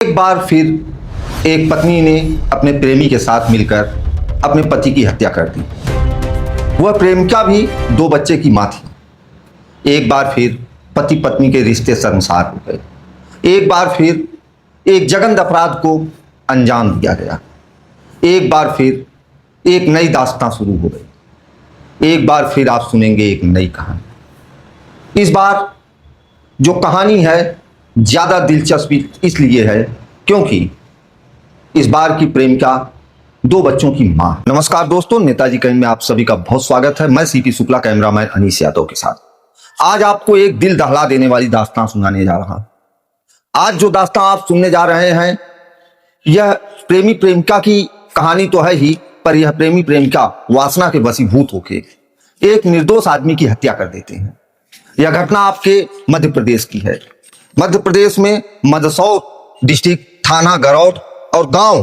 एक बार फिर एक पत्नी ने अपने प्रेमी के साथ मिलकर अपने पति की हत्या कर दी। वह प्रेमिका भी 2 बच्चे की मां थी। एक बार फिर पति पत्नी के रिश्ते शर्मसार हो गए। एक बार फिर एक जघन्य अपराध को अंजाम दिया गया। एक बार फिर एक नई दास्तां शुरू हो गई। एक बार फिर आप सुनेंगे एक नई कहानी। इस बार जो कहानी है ज्यादा दिलचस्पी इसलिए है क्योंकि इस बार की प्रेमिका 2 बच्चों की मां। नमस्कार दोस्तों, नेताजी कैन में आप सभी का बहुत स्वागत है। मैं सीपी शुक्ला, कैमरामैन अनीस यादव के साथ आज आपको एक दिल दहला देने वाली दास्तां सुनाने जा रहा हूं। आज जो दास्तां आप सुनने जा रहे हैं यह प्रेमी प्रेमिका की कहानी तो है ही, पर यह प्रेमी प्रेमिका वासना के वशीभूत होकर एक निर्दोष आदमी की हत्या कर देते हैं। यह घटना आपके मध्य प्रदेश की है। मध्य प्रदेश में मंदसौर डिस्ट्रिक्ट, थाना गरौट और गांव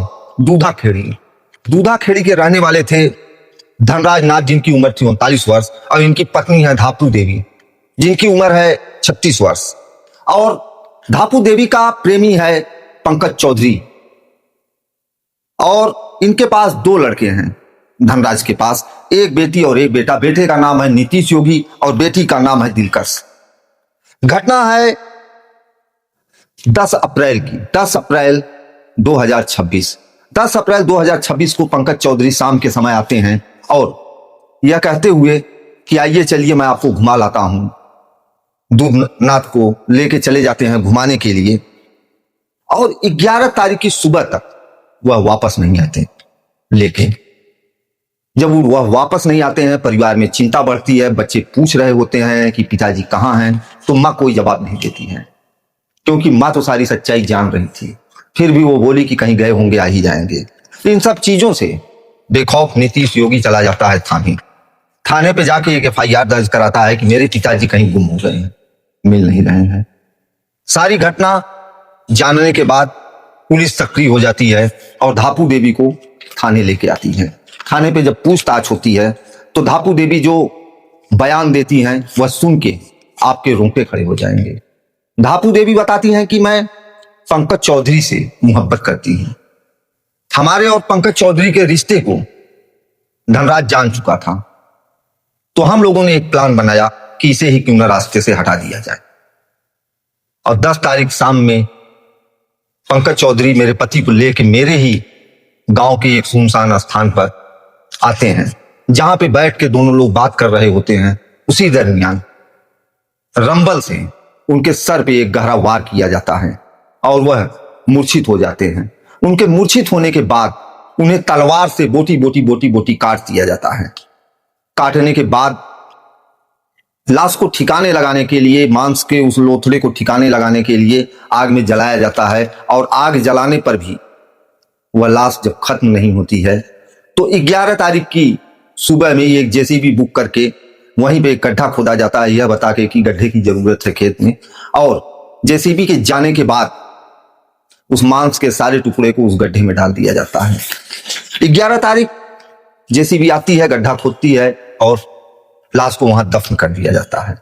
दूधाखेड़ी के रहने वाले थे धनराज नाथ, जिनकी उम्र थी 39 वर्ष, और इनकी पत्नी है धापू देवी, जिनकी उम्र है 36 वर्ष। और धापू देवी का प्रेमी है पंकज चौधरी, और इनके पास 2 लड़के हैं। धनराज के पास एक बेटी और एक बेटा। बेटे का नाम है नीतीश योगी और बेटी का नाम है दिलकश। घटना है 10 अप्रैल की, 10 अप्रैल 2026। 10 अप्रैल 2026 को पंकज चौधरी शाम के समय आते हैं और यह कहते हुए कि आइए चलिए मैं आपको घुमा लाता हूं। दूधनाथ को लेके चले जाते हैं घुमाने के लिए, और 11 तारीख की सुबह तक वह वापस नहीं आते। लेकिन जब वह वापस नहीं आते हैं, परिवार में चिंता बढ़ती है। बच्चे पूछ रहे होते हैं कि पिताजी कहाँ हैं, तो मां कोई जवाब नहीं देती है, क्योंकि मां तो सारी सच्चाई जान रही थी। फिर भी वो बोली कि कहीं गए होंगे, आ ही जाएंगे। इन सब चीजों से बेखौफ नीतीश योगी चला जाता है थाने पे जाके एक FIR दर्ज कराता है कि मेरे पिताजी कहीं गुम हो गए हैं, मिल नहीं रहे हैं। सारी घटना जानने के बाद पुलिस सक्रिय हो जाती है और धापू देवी को थाने लेके आती है। थाने पे जब पूछताछ होती है तो धापू देवी जो बयान देती हैं वह सुन के आपके रोंगटे खड़े हो जाएंगे। धापू देवी बताती हैं कि मैं पंकज चौधरी से मोहब्बत करती हूं। हमारे और पंकज चौधरी के रिश्ते को धनराज जान चुका था, तो हम लोगों ने एक प्लान बनाया कि इसे ही क्यों न रास्ते से हटा दिया जाए। और 10 तारीख शाम में पंकज चौधरी मेरे पति को लेकर मेरे ही गांव के एक सुनसान स्थान पर आते हैं, जहां पे बैठ के दोनों लोग बात कर रहे होते हैं। उसी दरमियान रंबल से उनके सर पे एक गहरा वार किया जाता है और वह मूर्छित हो जाते हैं। उनके मूर्छित होने के बाद उन्हें तलवार से बोटी बोटी काट दिया जाता है। काटने के बाद लाश को ठिकाने लगाने के लिए, मांस के उस लोथड़े को ठिकाने लगाने के लिए आग में जलाया जाता है। और आग जलाने पर भी वह लाश जब खत्म नहीं होती है तो 11 तारीख की सुबह में एक JCB बुक करके वहीं पे एक गड्ढा खोदा जाता है, यह बता के कि गड्ढे की जरूरत है खेत में। और JCB के जाने के बाद उस मांस के सारे टुकड़े को उस गड्ढे में डाल दिया जाता है। 11 तारीख JCB आती है, गड्ढा खोदती है और लाश को वहां दफन कर दिया जाता है,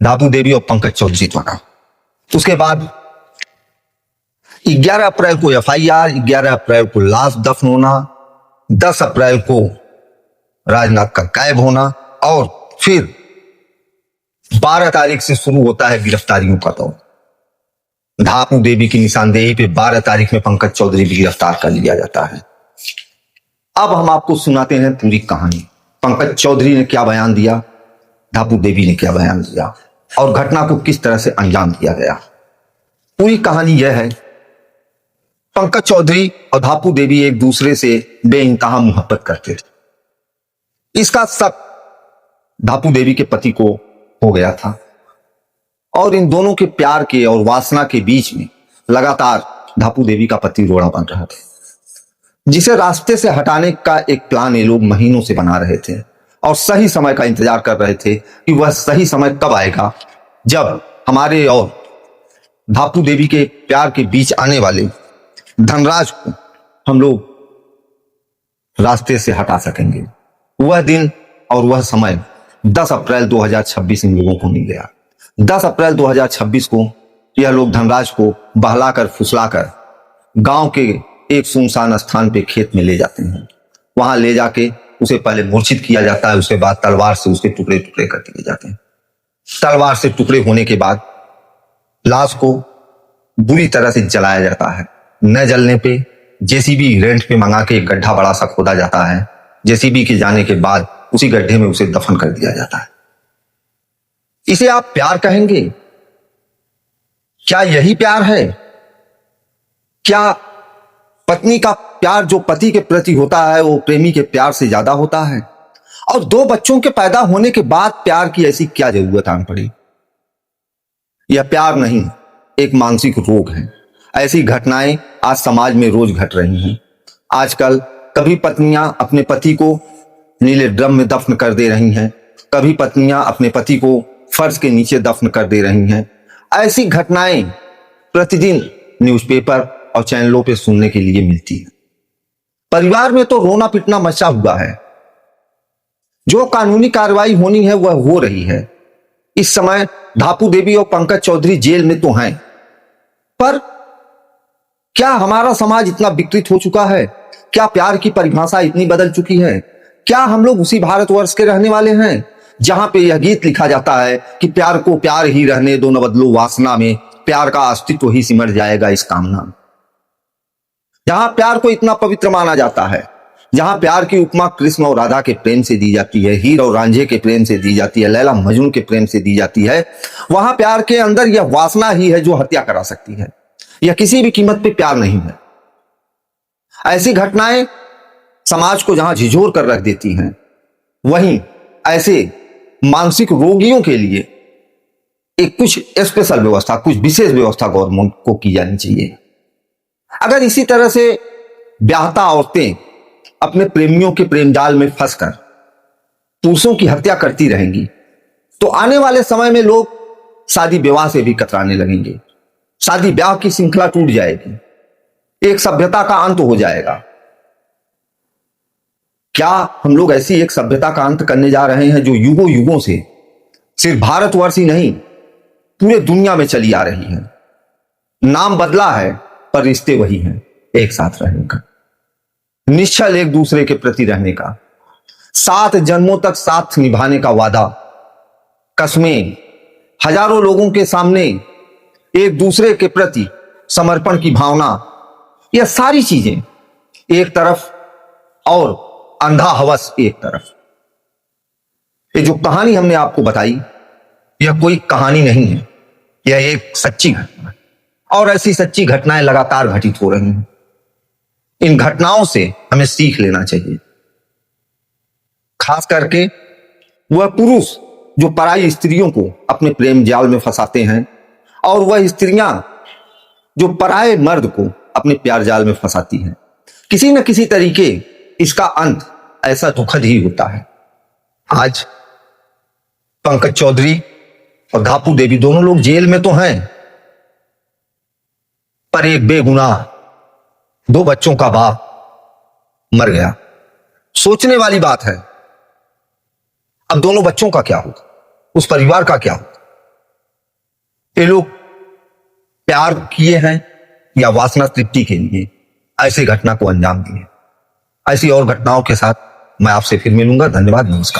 धापू देवी और पंकज चौधरी द्वारा। उसके बाद 11 अप्रैल को FIR, 11 अप्रैल को लाश दफन होना, 10 अप्रैल को राजनाथ का गायब होना, और फिर 12 तारीख से शुरू होता है गिरफ्तारियों का दौर। धापू देवी की निशानदेही पे 12 तारीख में पंकज चौधरी भी गिरफ्तार कर लिया जाता है। अब हम आपको सुनाते हैं पूरी कहानी। पंकज चौधरी ने क्या बयान दिया, धापू देवी ने क्या बयान दिया, और घटना को किस तरह से अंजाम दिया गया। पूरी कहानी यह है, पंकज चौधरी और धापू देवी एक दूसरे से बेइंतहा मोहब्बत करते थे। इसका शक धापू देवी के पति को हो गया था, और इन दोनों के प्यार के और वासना के बीच में लगातार धापू देवी का पति रोड़ा बन रहा था, जिसे रास्ते से हटाने का एक प्लान ये लोग महीनों से बना रहे थे और सही समय का इंतजार कर रहे थे कि वह सही समय कब आएगा जब हमारे और धापू देवी के प्यार के बीच आने वाले धनराज को हम लोग रास्ते से हटा सकेंगे। वह दिन और वह समय 10 अप्रैल 2026 इन लोगों को मिल गया। 10 अप्रैल 2026 को यह लोग धनराज को बहलाकर फुसलाकर गांव के एक सुनसान स्थान पे खेत में ले जाते हैं। वहां ले जाके उसे पहले मूर्छित किया जाता है, उसके बाद तलवार से उसके टुकड़े टुकड़े कर दिए जाते हैं। तलवार से टुकड़े होने के बाद लाश को बुरी तरह से जलाया जाता है। न जलने पे जेसीबी रेंट पे मंगा के एक गड्ढा बड़ा सा खोदा जाता है। जेसीबी के जाने के बाद उसी गड्ढे में उसे दफन कर दिया जाता है। इसे आप प्यार कहेंगे? क्या यही प्यार है? क्या पत्नी का प्यार जो पति के प्रति होता है वो प्रेमी के प्यार से ज्यादा होता है? और 2 बच्चों के पैदा होने के बाद प्यार की ऐसी क्या जरूरत आन पड़ी? यह प्यार नहीं, एक मानसिक रोग है। ऐसी घटनाएं आज समाज में रोज घट रही हैं। आजकल कभी पत्नियां अपने पति को नीले ड्रम में दफन कर दे रही हैं, कभी पत्नियां अपने पति को फर्श के नीचे दफन कर दे रही हैं। ऐसी घटनाएं प्रतिदिन न्यूज़पेपर और चैनलों पे सुनने के लिए मिलती है। परिवार में तो रोना पिटना मचा हुआ है। जो कानूनी कार्रवाई होनी है वह हो रही है। इस समय धापू देवी और पंकज चौधरी जेल में तो हैं, पर क्या हमारा समाज इतना विकृत हो चुका है? क्या प्यार की परिभाषा इतनी बदल चुकी है? क्या हम लोग उसी भारतवर्ष के रहने वाले हैं जहां पे यह गीत लिखा जाता है कि प्यार को प्यार ही रहने दो, न बदलो वासना में, प्यार का अस्तित्व ही सिमट जाएगा इस कामना में। जहां प्यार को इतना पवित्र माना जाता है, जहां प्यार की उपमा कृष्ण और राधा के प्रेम से दी जाती है, हीर और रांझे के प्रेम से दी जाती है, लैला मजनू के प्रेम से दी जाती है, वहां प्यार के अंदर यह वासना ही है जो हत्या करा सकती है। यह किसी भी कीमत पे प्यार नहीं है। ऐसी घटनाएं समाज को जहां झिझोर कर रख देती हैं, वहीं ऐसे मानसिक रोगियों के लिए एक कुछ स्पेशल व्यवस्था, कुछ विशेष व्यवस्था गवर्नमेंट को की जानी चाहिए। अगर इसी तरह से ब्याहता औरतें अपने प्रेमियों के प्रेम जाल में फंसकर पुरुषों की हत्या करती रहेंगी तो आने वाले समय में लोग शादी विवाह से भी कतराने लगेंगे। शादी ब्याह की श्रृंखला टूट जाएगी, एक सभ्यता का अंत हो जाएगा। क्या हम लोग ऐसी एक सभ्यता का अंत करने जा रहे हैं जो युगों युगों से सिर्फ भारतवर्ष ही नहीं पूरे दुनिया में चली आ रही है? नाम बदला है पर रिश्ते वही हैं, एक साथ रहने का, निश्चल एक दूसरे के प्रति रहने का, 7 जन्मों तक साथ निभाने का वादा, कस्में, हजारों लोगों के सामने एक दूसरे के प्रति समर्पण की भावना, यह सारी चीजें एक तरफ और अंधा हवस एक तरफ। ये जो कहानी हमने आपको बताई यह कोई कहानी नहीं है, यह एक सच्ची घटना है और ऐसी सच्ची घटनाएं लगातार घटित हो रही हैं। इन घटनाओं से हमें सीख लेना चाहिए। खास करके वह पुरुष जो पराई स्त्रियों को अपने प्रेम जाल में फंसाते हैं और वह स्त्रियां जो पराये मर्द को अपने प्यार जाल में फंसाती हैं, किसी न किसी तरीके इसका अंत ऐसा दुखद ही होता है। आज पंकज चौधरी और धापू देवी दोनों लोग जेल में तो हैं, पर एक बेगुनाह 2 बच्चों का बाप मर गया। सोचने वाली बात है, अब दोनों बच्चों का क्या होगा, उस परिवार का क्या होगा? ये लोग प्यार किए हैं या वासना तृप्ति के लिए ऐसी घटना को अंजाम दिए? ऐसी और घटनाओं के साथ मैं आपसे फिर मिलूंगा। धन्यवाद, नमस्कार।